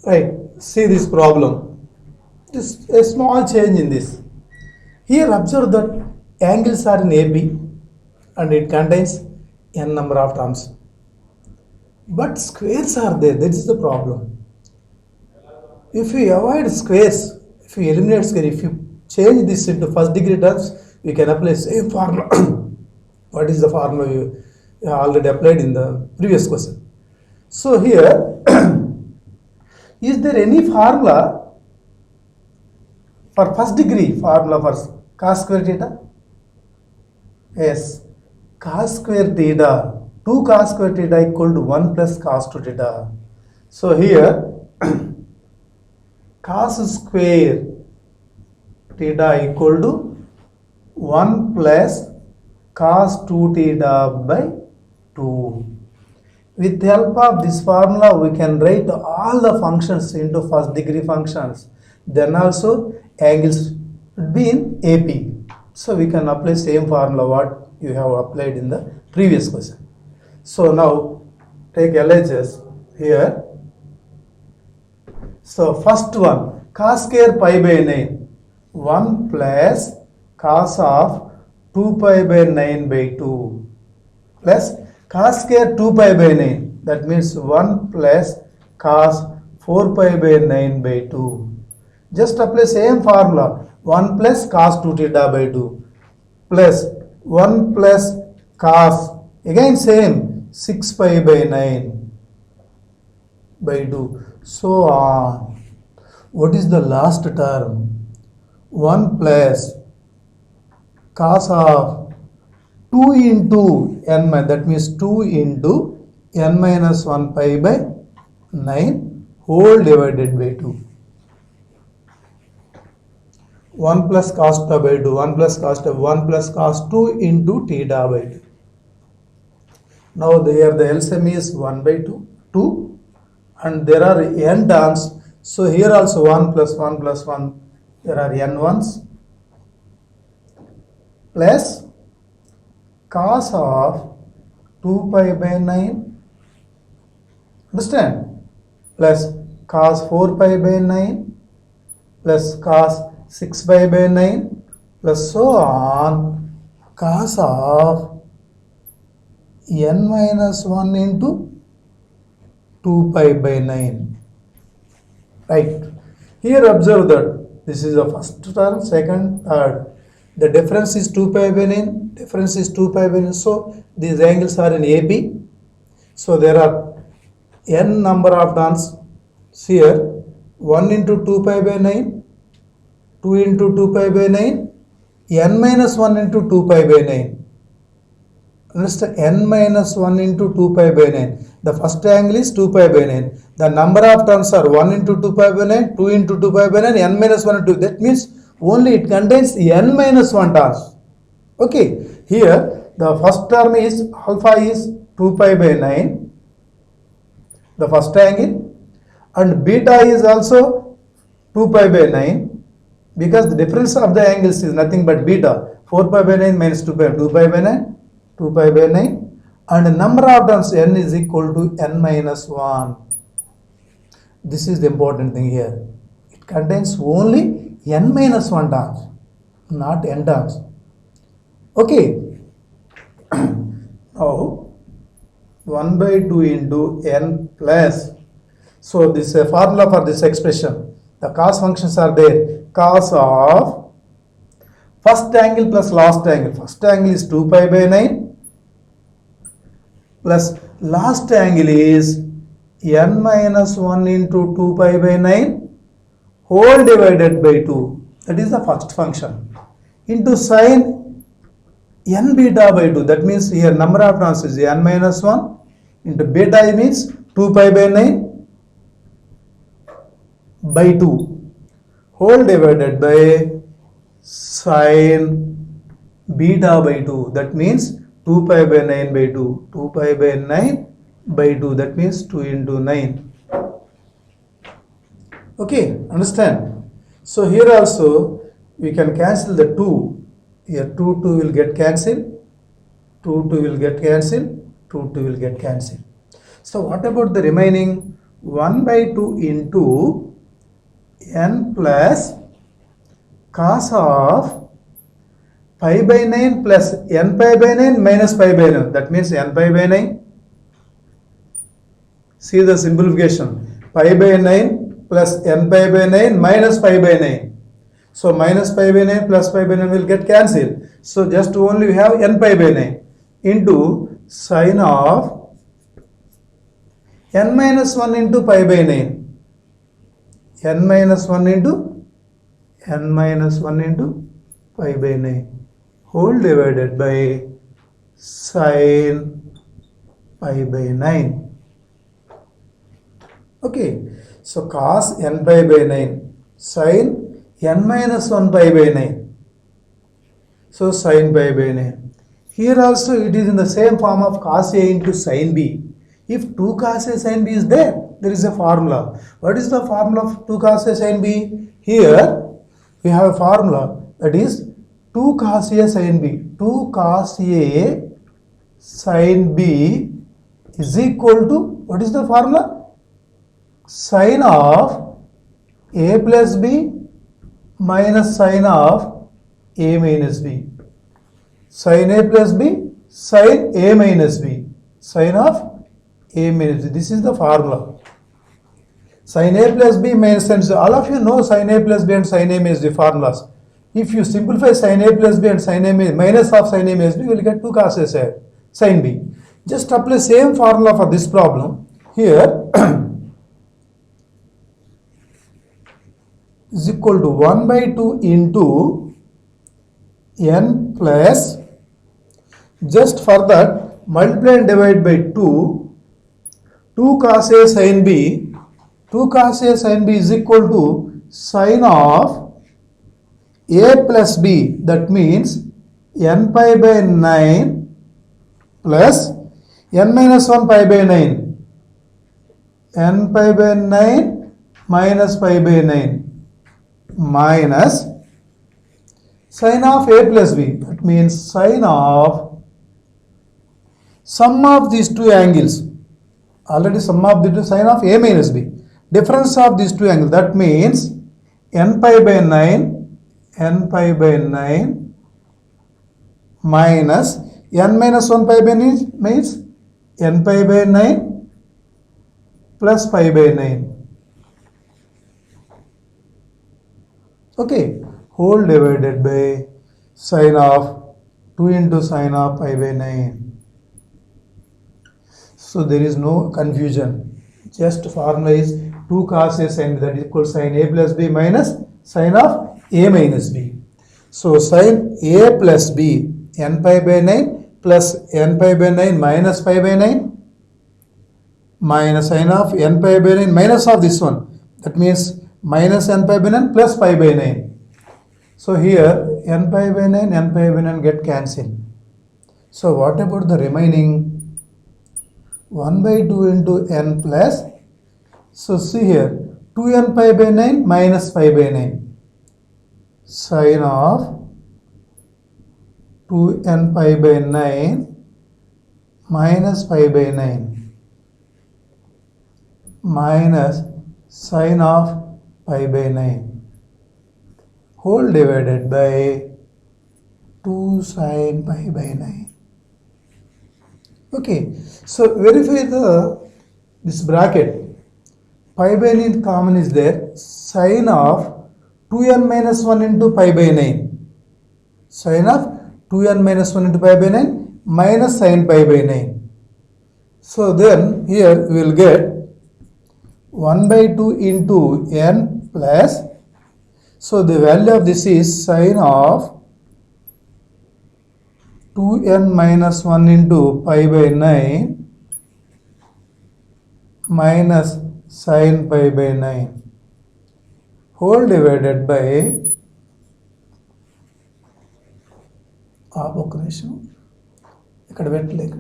Right, see this problem. Just a small change in this. Here observe that angles are in AB and it contains n number of terms. But squares are there, that is the problem. If you avoid squares, if you eliminate square, if you change this into first degree terms, we can apply same formula. What is the formula you already applied in the previous question? So here, is there any formula for first degree formula for cos square theta? Yes, cos square theta, 2 cos square theta equal to 1 plus cos 2 theta. So here, cos square theta equal to 1 plus cos 2 theta by 2. With the help of this formula, we can write all the functions into first degree functions. Then also angles would be in AP. So we can apply same formula what you have applied in the previous question. So now take LHS here. So first one, cos square pi by 9, 1 plus cos of 2 pi by 9 by 2 plus cos square 2 pi by 9, that means 1 plus cos 4 pi by 9 by 2. Just apply same formula, 1 plus cos 2 theta by 2 plus 1 plus cos, again same 6 pi by 9 by 2. So what is the last term? 1 plus cos of 2 into n, that means 2 into n minus 1 pi by 9 whole divided by 2. 1 plus cos theta by 2, 1 plus cos theta, 1 plus cos 2 into theta by 2. Now here the LCM is 1 by 2 and there are n terms. So here also 1 plus 1 plus 1, there are n ones plus cos of 2 pi by 9, understand, plus cos 4 pi by 9 plus cos 6 pi by 9 plus so on, cos of n minus 1 into 2 pi by 9. Right. Here observe that this is the first term, second, third. The difference is 2 pi by 9, difference is 2 pi by 9. So these angles are in AB. So there are n number of terms here. 1 into 2 pi by 9, 2 into 2 pi by 9, n minus 1 into 2 pi by 9. Understand? N minus 1 into 2 pi by 9. The first angle is 2 pi by 9. The number of terms are 1 into 2 pi by 9, 2 into 2 pi by 9, n minus 1 into 2. That means only it contains n minus 1 terms. Okay. Here the first term is alpha is 2 pi by 9. The first angle, and beta is also 2 pi by 9 because the difference of the angles is nothing but beta. 4 pi by 9 minus 2 pi by 9, 2 pi by 9, and the number of terms n is equal to n minus 1. This is the important thing here. It contains only n minus 1 terms, not n terms. Okay. Now 1 by 2 into n plus, so this is a formula for this expression. The cos functions are there. Cos of first angle plus last angle. First angle is 2 pi by 9 plus last angle is n minus 1 into 2 pi by 9 whole divided by 2. That is the first function. Into sin n beta by 2. That means here number of terms is n minus 1 into beta means 2 pi by 9 by 2 whole divided by sin beta by 2. That means 2 pi by 9 by 2. 2 pi by 9 by 2. That means 2 into 9. Okay, understand? So here also we can cancel the 2. Here 2 will get cancelled. 2 will get cancelled. 2 will get cancelled. So what about the remaining 1 by 2 into n plus cos of pi by 9 plus n pi by 9 minus pi by 9. That means n pi by 9. See the simplification. Pi by 9 plus n pi by 9 minus pi by 9. So minus pi by 9 plus pi by 9 will get cancelled. So just only we have n pi by 9 into sine of n minus 1 into pi by 9. N minus 1 into pi by 9 whole divided by sine pi by 9. Okay, so cos n pi by 9 sine n minus 1 pi by 9. So sine pi by 9. Here also it is in the same form of cos A into sine B. If 2 cos A sine B is there is a formula. What is the formula of 2 cos A sine B? Here we have a formula, that is 2 cos A sine B. 2 cos A sine B is equal to, what is the formula? Sine of A plus B minus sine of A minus B. Sine A plus B, sine A minus B. Sine of A minus B. This is the formula. Sine A plus B minus sine. So all of you know sine A plus B and sine A minus B formulas. If you simplify sine A plus B and sine A minus of sine A minus B, you will get 2 cos A sine B. Just apply same formula for this problem. Here is equal to 1 by 2 into n plus, just for that multiply and divide by 2 cos A sin B. 2 cos A sin B is equal to sine of A plus B, that means n pi by 9 plus n minus 1 pi by 9, n pi by 9 minus pi by 9 minus sine of A plus B, that means sine of sum of these two angles, already sum of the two, sine of A minus B, difference of these two angles, that means n pi by 9 minus n minus 1 pi by 9 means n pi by 9 plus pi by 9. Okay, whole divided by sine of 2 into sine of pi by 9. So there is no confusion. Just formula is 2 cos A sin B, that is equal to sine A plus B minus sine of A minus B. So sine A plus B n pi by 9 plus n pi by 9 minus pi by 9 minus sine of n pi by 9 minus of this one, that means minus n pi by 9 plus pi by 9. So here n pi by 9 get cancelled. So what about the remaining 1 by 2 into n plus, so see here 2n pi by 9 minus pi by 9, sine of 2n pi by 9 minus pi by 9 minus sine of pi by 9 whole divided by 2 sine pi by 9. Okay, so verify this bracket. Pi by 9 common is there. Sine of 2n minus 1 into pi by 9. Sine of 2n minus 1 into pi by 9 minus sine pi by 9. So then here we will get 1 by 2 into n plus, so the value of this is sine of 2n minus 1 into pi by 9 minus sine pi by 9 whole divided by ఒక నిమిషం ఇక్కడ పెట్టలేదు